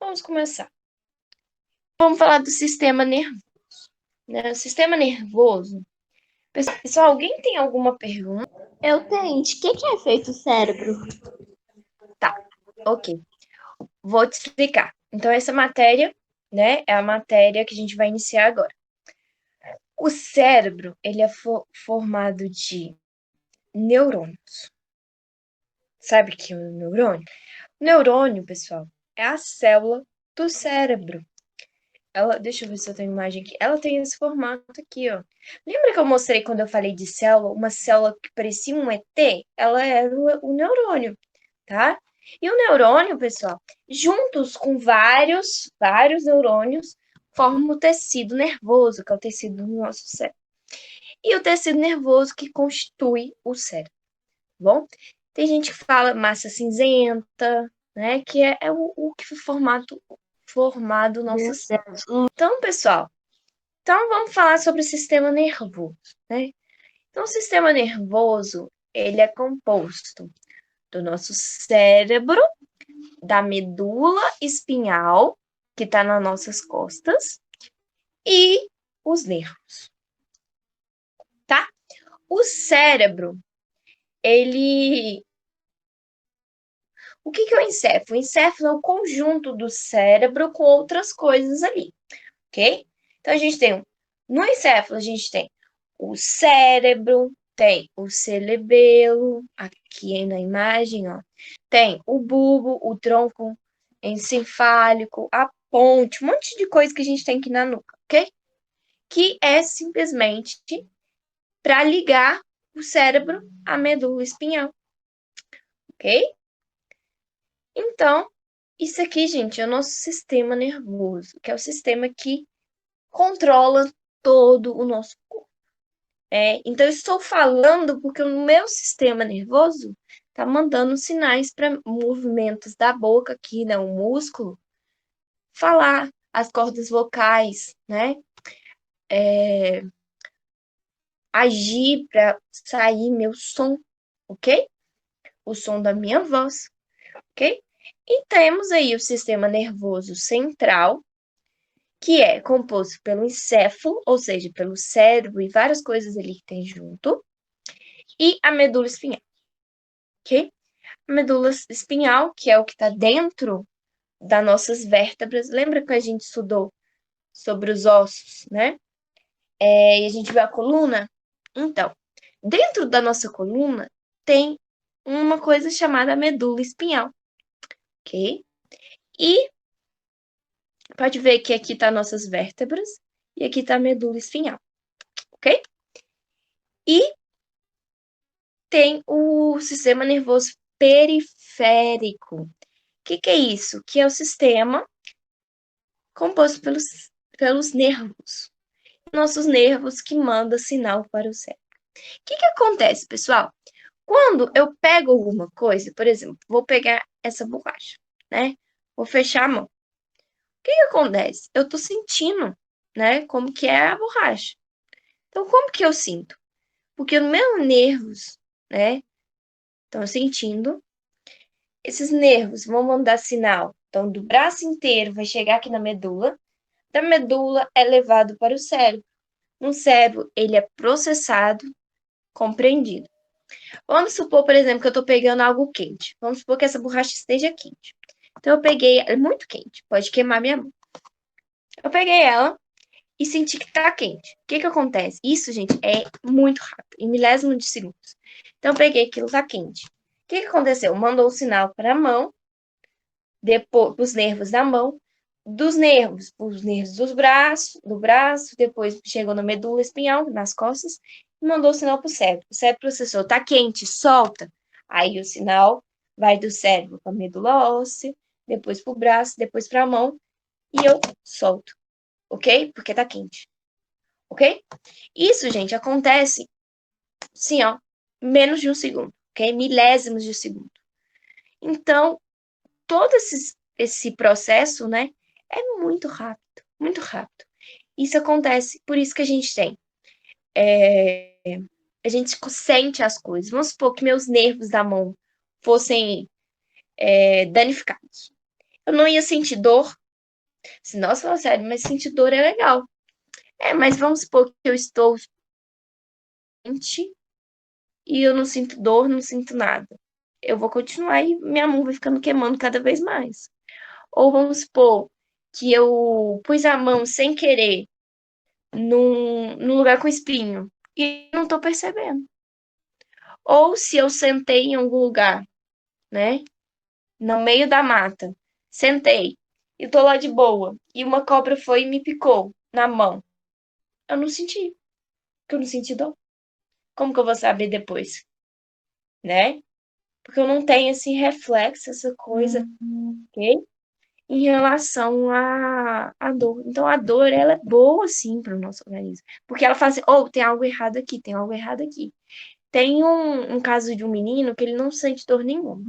Vamos começar. Vamos falar do sistema nervoso, né? O sistema nervoso. Pessoal, alguém tem alguma pergunta? Eu tenho. De que é feito o cérebro? Tá, ok. Vou te explicar. Então, essa matéria, né, é a matéria que a gente vai iniciar agora. O cérebro, ele é formado de neurônios. Sabe o que é o neurônio? O neurônio, pessoal, é a célula do cérebro. Ela, deixa eu ver se eu tenho imagem aqui. Ela tem esse formato aqui, ó. Lembra que eu mostrei quando eu falei de célula, uma célula que parecia um ET? Ela era o neurônio, tá? E o neurônio, pessoal, juntos com vários neurônios, formam o tecido nervoso, que é o tecido do nosso cérebro. E o tecido nervoso que constitui o cérebro, tá bom? Tem gente que fala massa cinzenta, né? Que é o que foi formado o nosso Meu cérebro. Deus. Então, pessoal, então vamos falar sobre o sistema nervoso, né? Então, o sistema nervoso, ele é composto do nosso cérebro, da medula espinhal, que está nas nossas costas, e os nervos, tá? O cérebro, ele... O que é o encéfalo? O encéfalo é o conjunto do cérebro com outras coisas ali, ok? Então, a gente tem... No encéfalo, a gente tem o cérebro, tem o cerebelo, aqui na imagem, ó. Tem o bulbo, o tronco encefálico, a ponte, um monte de coisa que a gente tem aqui na nuca, ok? Que é simplesmente para ligar o cérebro à medula espinhal, ok? Então, isso aqui, gente, é o nosso sistema nervoso, que é o sistema que controla todo o nosso corpo. Então, eu estou falando porque o meu sistema nervoso está mandando sinais para movimentos da boca aqui, né? O músculo, falar as cordas vocais, né? Agir para sair meu som, ok? O som da minha voz, ok? E temos aí o sistema nervoso central, que é composto pelo encéfalo, ou seja, pelo cérebro e várias coisas ali que tem junto, e a medula espinhal, ok? A medula espinhal, que é o que está dentro das nossas vértebras. Lembra que a gente estudou sobre os ossos, né? E a gente viu a coluna? Então, dentro da nossa coluna tem uma coisa chamada medula espinhal, ok? E pode ver que aqui tá nossas vértebras e aqui tá a medula espinhal, ok? E tem o sistema nervoso periférico. O que é isso? Que é o sistema composto pelos nervos. Nossos nervos que mandam sinal para o cérebro. O que acontece, pessoal? Quando eu pego alguma coisa, por exemplo, vou pegar essa borracha, né? Vou fechar a mão. O que acontece? Eu tô sentindo, né? Como que é a borracha. Então, como que eu sinto? Porque os meus nervos, né? Estão sentindo. Esses nervos vão mandar sinal. Então, do braço inteiro vai chegar aqui na medula. Da medula é levado para o cérebro. No cérebro, ele é processado, compreendido. Vamos supor, por exemplo, que eu estou pegando algo quente. Vamos supor que essa borracha esteja quente. Então, eu peguei, é muito quente, pode queimar minha mão. Eu peguei ela e senti que tá quente. O que acontece? Isso, gente, é muito rápido, em milésimo de segundos. Então, eu peguei aquilo tá quente. O que aconteceu? Mandou o sinal para a mão, depois os nervos da mão, dos nervos, os nervos do braço, depois chegou na medula espinhal, nas costas, e mandou o sinal para o cérebro. O cérebro processou, tá quente, solta. Aí o sinal vai do cérebro para a medula óssea, depois para o braço, depois para a mão, e eu solto, ok? Porque tá quente, ok? Isso, gente, acontece, sim, ó, menos de um segundo, ok? Milésimos de segundo. Então, todo esse processo, né, é muito rápido, muito rápido. Isso acontece, por isso que a gente tem. A gente sente as coisas. Vamos supor que meus nervos da mão fossem danificados. Eu não ia sentir dor. Se, nossa, sério, mas sentir dor é legal. Mas vamos supor que eu estou doente e eu não sinto dor, não sinto nada. Eu vou continuar e minha mão vai ficando queimando cada vez mais. Ou vamos supor que eu pus a mão sem querer num lugar com espinho e não tô percebendo. Ou se eu sentei em algum lugar, né, no meio da mata, sentei e tô lá de boa e uma cobra foi e me picou na mão. Eu não senti, porque eu não senti dor. Como que eu vou saber depois, né? Porque eu não tenho esse reflexo, essa coisa, ok? Em relação à dor. Então, a dor, ela é boa, sim, para o nosso organismo. Porque ela fala assim, oh, tem algo errado aqui, tem algo errado aqui. Tem um caso de um menino que ele não sente dor nenhuma.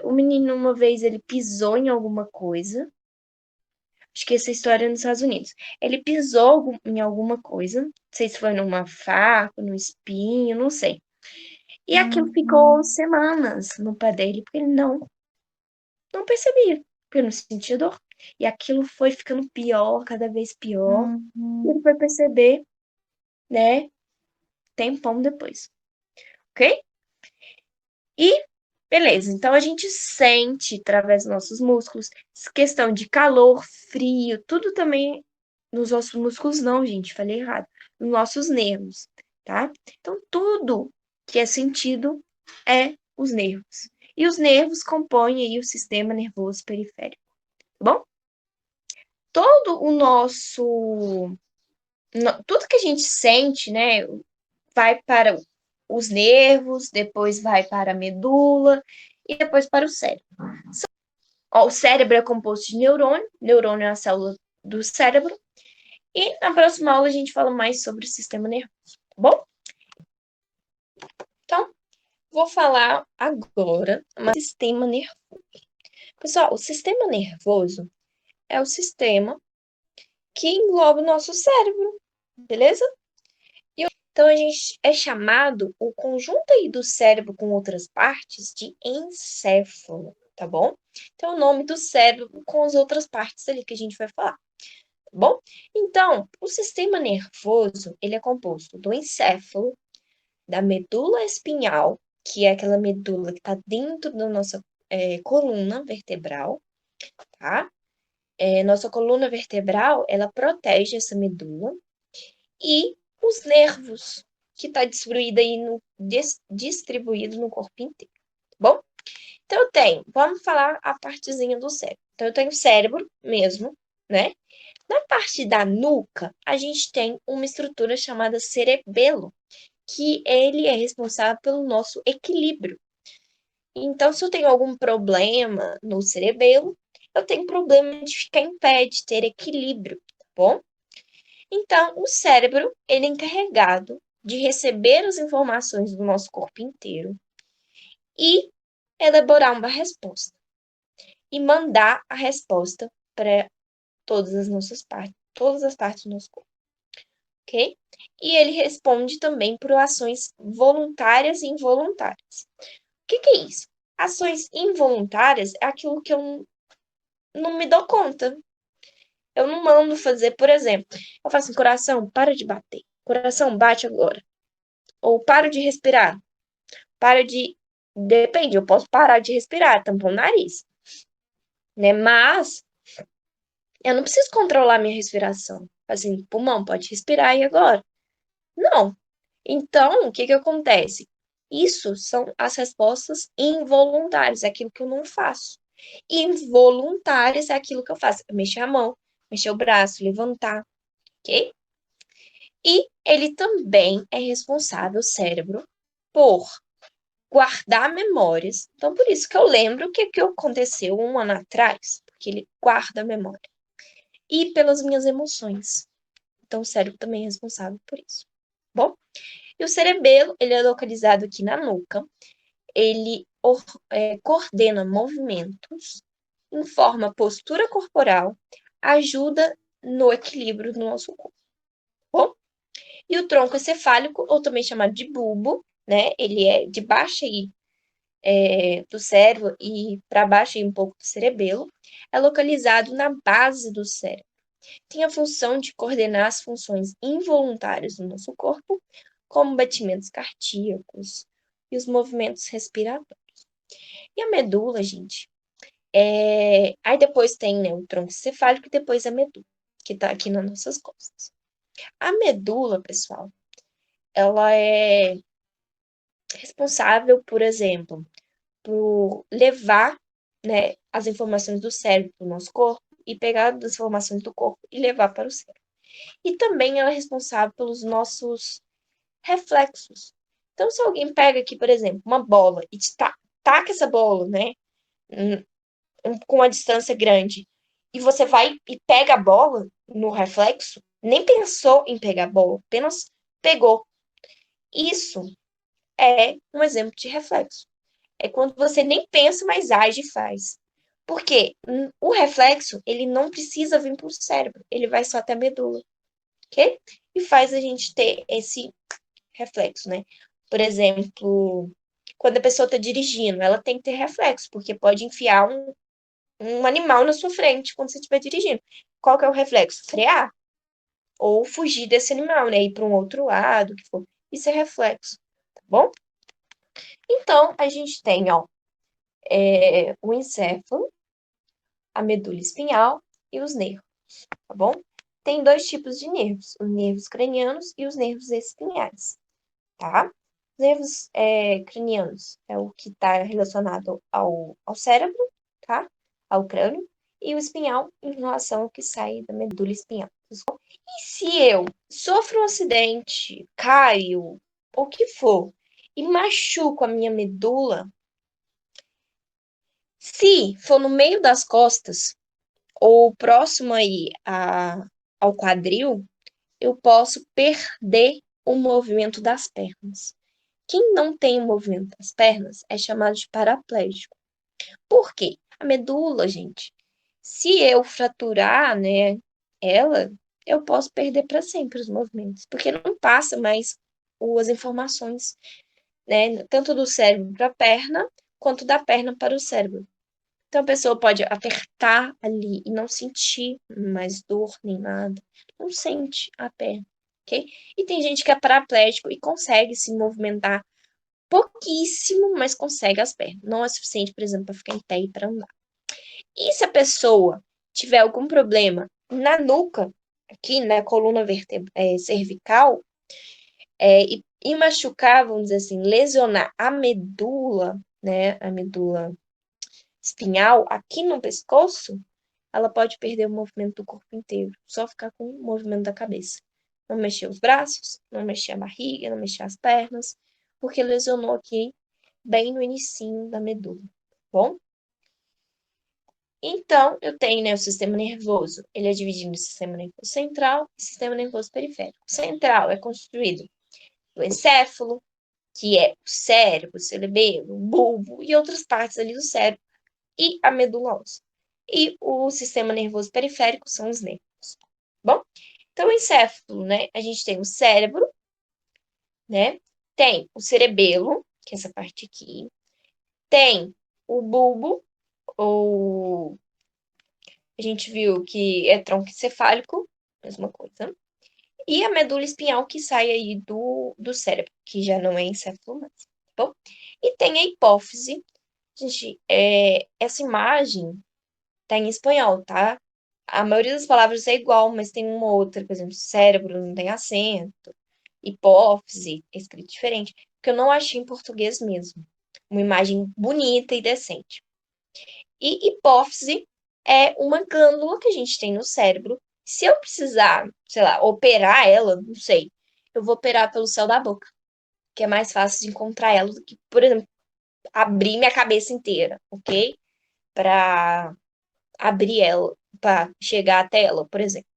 O menino, uma vez, ele pisou em alguma coisa. Acho que essa história é nos Estados Unidos. Ele pisou em alguma coisa. Não sei se foi numa faca, num espinho, não sei. E aquilo ficou semanas no pé dele, porque ele não percebia, porque não sentia dor. E aquilo foi ficando pior, cada vez pior. E ele foi perceber, né, tempão depois, ok? E beleza, então a gente sente através dos nossos músculos, questão de calor, frio, tudo também nos nossos músculos, não, gente, falei errado, nos nossos nervos, tá? Então tudo que é sentido é os nervos. E os nervos compõem aí o sistema nervoso periférico, tá bom? Todo o nosso, tudo que a gente sente, né, vai para os nervos, depois vai para a medula e depois para o cérebro. Ó, o cérebro é composto de neurônio, neurônio é a célula do cérebro, e na próxima aula a gente fala mais sobre o sistema nervoso, tá bom? Então, vou falar agora do sistema nervoso. Pessoal, o sistema nervoso é o sistema que engloba o nosso cérebro, beleza? Então, a gente é chamado o conjunto aí do cérebro com outras partes de encéfalo, tá bom? Então, o nome do cérebro com as outras partes ali que a gente vai falar, tá bom? Então, o sistema nervoso, ele é composto do encéfalo, da medula espinhal, que é aquela medula que está dentro da nossa coluna vertebral, tá? Nossa coluna vertebral, ela protege essa medula e os nervos, que está distribuído no corpo inteiro, tá bom? Então, vamos falar a partezinha do cérebro. Então, eu tenho o cérebro mesmo, né? Na parte da nuca, a gente tem uma estrutura chamada cerebelo, que ele é responsável pelo nosso equilíbrio. Então, se eu tenho algum problema no cerebelo, eu tenho problema de ficar em pé, de ter equilíbrio, tá bom? Então, o cérebro, ele é encarregado de receber as informações do nosso corpo inteiro e elaborar uma resposta. E mandar a resposta para todas as nossas partes, todas as partes do nosso corpo, ok? E ele responde também por ações voluntárias e involuntárias. O que é isso? Ações involuntárias é aquilo que eu não me dou conta. Eu não mando fazer, por exemplo, eu faço assim, coração, para de bater. Coração, bate agora. Ou paro de respirar. Para de. Depende, eu posso parar de respirar, tampar o nariz. Né? Mas eu não preciso controlar minha respiração. Assim, pulmão, pode respirar e agora? Não. Então, o que que acontece? Isso são as respostas involuntárias, é aquilo que eu não faço. Involuntárias é aquilo que eu faço. Mexer a mão, mexer o braço, levantar, ok? E ele também é responsável, o cérebro, por guardar memórias. Então, por isso que eu lembro o que aconteceu um ano atrás, porque ele guarda a memória. E pelas minhas emoções. Então, o cérebro também é responsável por isso. Bom? E o cerebelo, ele é localizado aqui na nuca. Ele coordena movimentos, informa postura corporal, ajuda no equilíbrio do nosso corpo. Bom? E o tronco encefálico, ou também chamado de bulbo, né? Ele é de baixa aí do cérebro e para baixo e um pouco do cerebelo, é localizado na base do cérebro. Tem a função de coordenar as funções involuntárias do nosso corpo, como batimentos cardíacos e os movimentos respiratórios. E a medula, gente, aí depois tem, né, o tronco cefálico e depois a medula, que está aqui nas nossas costas. A medula, pessoal, ela é responsável, por exemplo, por levar, né, as informações do cérebro para o nosso corpo e pegar as informações do corpo e levar para o cérebro. E também ela é responsável pelos nossos reflexos. Então, se alguém pega aqui, por exemplo, uma bola e taca essa bola, né, com uma distância grande, e você vai e pega a bola no reflexo, nem pensou em pegar a bola, apenas pegou. Isso é um exemplo de reflexo. É quando você nem pensa, mas age e faz. Porque o reflexo, ele não precisa vir para o cérebro, ele vai só até a medula, ok? E faz a gente ter esse reflexo, né? Por exemplo, quando a pessoa está dirigindo, ela tem que ter reflexo, porque pode enfiar um animal na sua frente quando você estiver dirigindo. Qual que é o reflexo? Frear. Ou fugir desse animal, né? Ir para um outro lado, que for. Isso é reflexo, tá bom? Então, a gente tem, ó, o encéfalo, a medula espinhal e os nervos, tá bom? Tem dois tipos de nervos, os nervos cranianos e os nervos espinhais, tá? Os nervos cranianos é o que está relacionado ao cérebro, tá? Ao crânio, e o espinhal em relação ao que sai da medula espinhal. E se eu sofro um acidente, caio, ou o que for, e machuco a minha medula, se for no meio das costas, ou próximo aí ao quadril, eu posso perder o movimento das pernas. Quem não tem o movimento das pernas é chamado de paraplégico. Por quê? A medula, gente, se eu fraturar, né, ela, eu posso perder para sempre os movimentos, porque não passa mais as informações, né, tanto do cérebro para a perna, quanto da perna para o cérebro. Então a pessoa pode apertar ali e não sentir mais dor nem nada. Não sente a perna, ok? E tem gente que é paraplégico e consegue se movimentar pouquíssimo, mas consegue as pernas. Não é suficiente, por exemplo, para ficar em pé e para andar. E se a pessoa tiver algum problema na nuca, aqui na coluna cervical, e machucar, vamos dizer assim, lesionar a medula, né, a medula espinhal aqui no pescoço, ela pode perder o movimento do corpo inteiro, só ficar com o movimento da cabeça. Não mexer os braços, não mexer a barriga, não mexer as pernas, porque lesionou aqui bem no inicinho da medula, tá bom? Então, eu tenho, né, o sistema nervoso. Ele é dividido em sistema nervoso central e sistema nervoso periférico. O central é constituído do encéfalo, que é o cérebro, o cerebelo, o bulbo e outras partes ali do cérebro, e a medula óssea. E o sistema nervoso periférico são os nervos. Bom, então o encéfalo, né? A gente tem o cérebro, né? Tem o cerebelo, que é essa parte aqui. Tem o bulbo, ou a gente viu que é tronco encefálico, mesma coisa. E a medula espinhal que sai aí do cérebro, que já não é encéfalo mais, tá bom? E tem a hipófise. Gente, essa imagem tá em espanhol, tá? A maioria das palavras é igual, mas tem uma outra, por exemplo, cérebro não tem acento, hipófise é escrito diferente, porque eu não achei em português mesmo. Uma imagem bonita e decente. E hipófise é uma glândula que a gente tem no cérebro. Se eu precisar, sei lá, operar ela, não sei, eu vou operar pelo céu da boca, que é mais fácil de encontrar ela do que, por exemplo, abrir minha cabeça inteira, ok? Para abrir ela, para chegar até ela, por exemplo.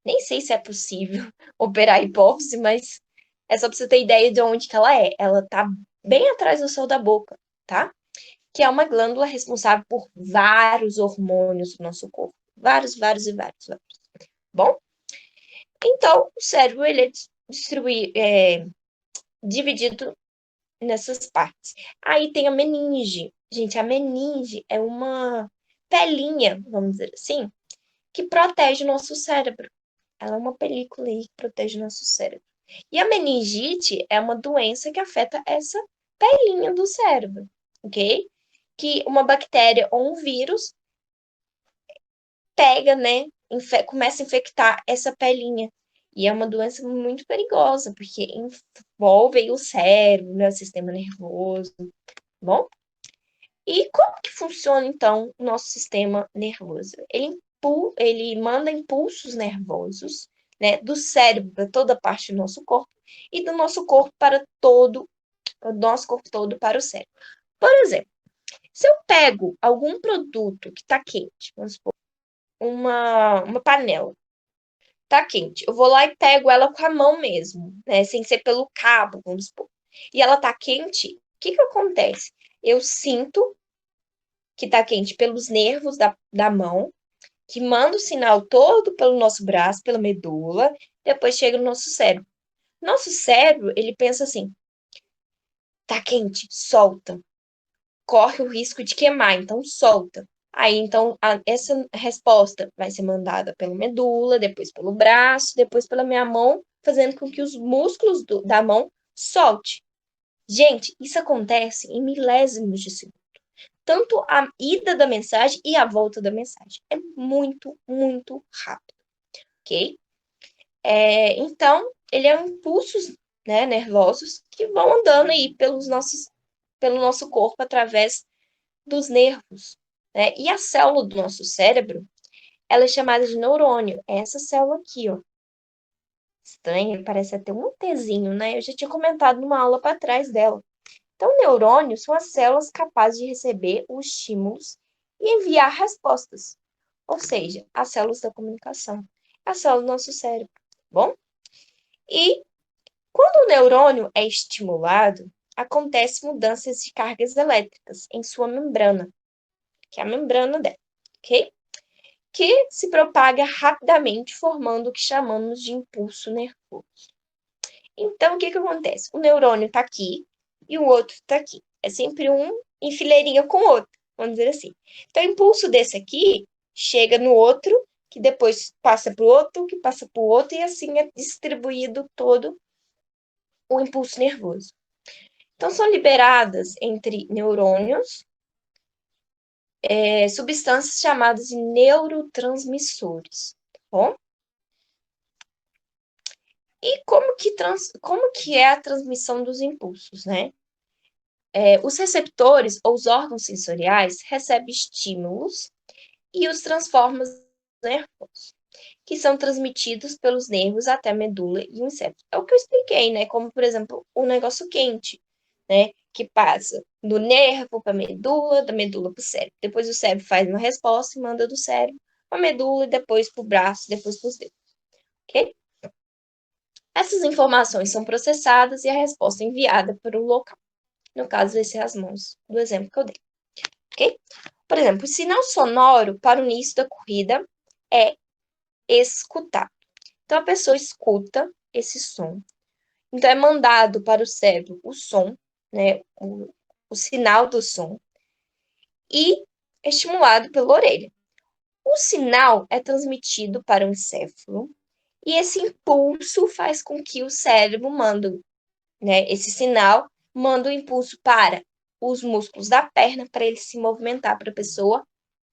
Nem sei se é possível operar a hipófise, mas é só para você ter ideia de onde que ela é. Ela tá bem atrás do céu da boca, tá? Que é uma glândula responsável por vários hormônios do nosso corpo. Vários, vários e vários, vários. Bom, então o cérebro ele é dividido nessas partes. Aí tem a meninge. Gente, a meninge é uma pelinha, vamos dizer assim, que protege o nosso cérebro. Ela é uma película aí que protege o nosso cérebro. E a meningite é uma doença que afeta essa pelinha do cérebro, ok? Que uma bactéria ou um vírus pega, né? Começa a infectar essa pelinha. E é uma doença muito perigosa, porque envolve aí o cérebro, né, o sistema nervoso, tá bom? E como que funciona, então, o nosso sistema nervoso? Ele manda impulsos nervosos, né, do cérebro para toda parte do nosso corpo e do nosso corpo para todo, o nosso corpo todo para o cérebro. Por exemplo, se eu pego algum produto que está quente, vamos supor, uma panela, tá quente, eu vou lá e pego ela com a mão mesmo, né, sem ser pelo cabo, vamos supor, e ela tá quente, o que que acontece? Eu sinto que tá quente pelos nervos da mão, que manda o sinal todo pelo nosso braço, pela medula, depois chega no nosso cérebro. Nosso cérebro, ele pensa assim: tá quente, solta. Corre o risco de queimar, então solta. Aí, então, essa resposta vai ser mandada pela medula, depois pelo braço, depois pela minha mão, fazendo com que os músculos da mão solte. Gente, isso acontece em milésimos de segundo. Tanto a ida da mensagem e a volta da mensagem. É muito, muito rápido, ok? Então, ele é impulsos, né, nervosos que vão andando aí pelo nosso corpo através dos nervos, né? E a célula do nosso cérebro, ela é chamada de neurônio. É essa célula aqui, ó. Estranha, parece até um Tzinho, né? Eu já tinha comentado numa aula para trás dela. Então, neurônios são as células capazes de receber os estímulos e enviar respostas. Ou seja, as células da comunicação. A célula do nosso cérebro, tá bom? E quando o neurônio é estimulado, acontecem mudanças de cargas elétricas em sua membrana, que é a membrana dela, ok? Que se propaga rapidamente, formando o que chamamos de impulso nervoso. Então, o que que acontece? O neurônio está aqui e o outro está aqui. É sempre um em fileirinha com o outro, vamos dizer assim. Então, o impulso desse aqui chega no outro, que depois passa para o outro, que passa para o outro, e assim é distribuído todo o impulso nervoso. Então, são liberadas entre neurônios substâncias chamadas de neurotransmissores, tá bom? E como que é a transmissão dos impulsos, né? Os receptores ou os órgãos sensoriais recebem estímulos e os transformam em nervosos, que são transmitidos pelos nervos até a medula e o encéfalo. É o que eu expliquei, né? Como, por exemplo, o negócio quente, né? Que passa do nervo para a medula, da medula para o cérebro. Depois o cérebro faz uma resposta e manda do cérebro para a medula, e depois para o braço, depois para os dedos, ok? Essas informações são processadas e a resposta é enviada para o local. No caso, vai ser as mãos, do exemplo que eu dei, ok? Por exemplo, o sinal sonoro para o início da corrida é escutado. Então, a pessoa escuta esse som. Então, é mandado para o cérebro o som, né, o sinal do som, e estimulado pela orelha. O sinal é transmitido para o encéfalo, e esse impulso faz com que o cérebro mande, né, esse sinal manda o impulso para os músculos da perna para ele se movimentar, para a pessoa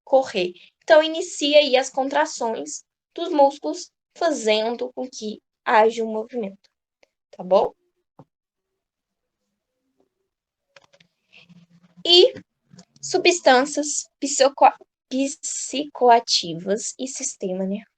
correr. Então, inicia aí as contrações dos músculos, fazendo com que haja um movimento, tá bom? E substâncias psicoativas e sistema nervoso.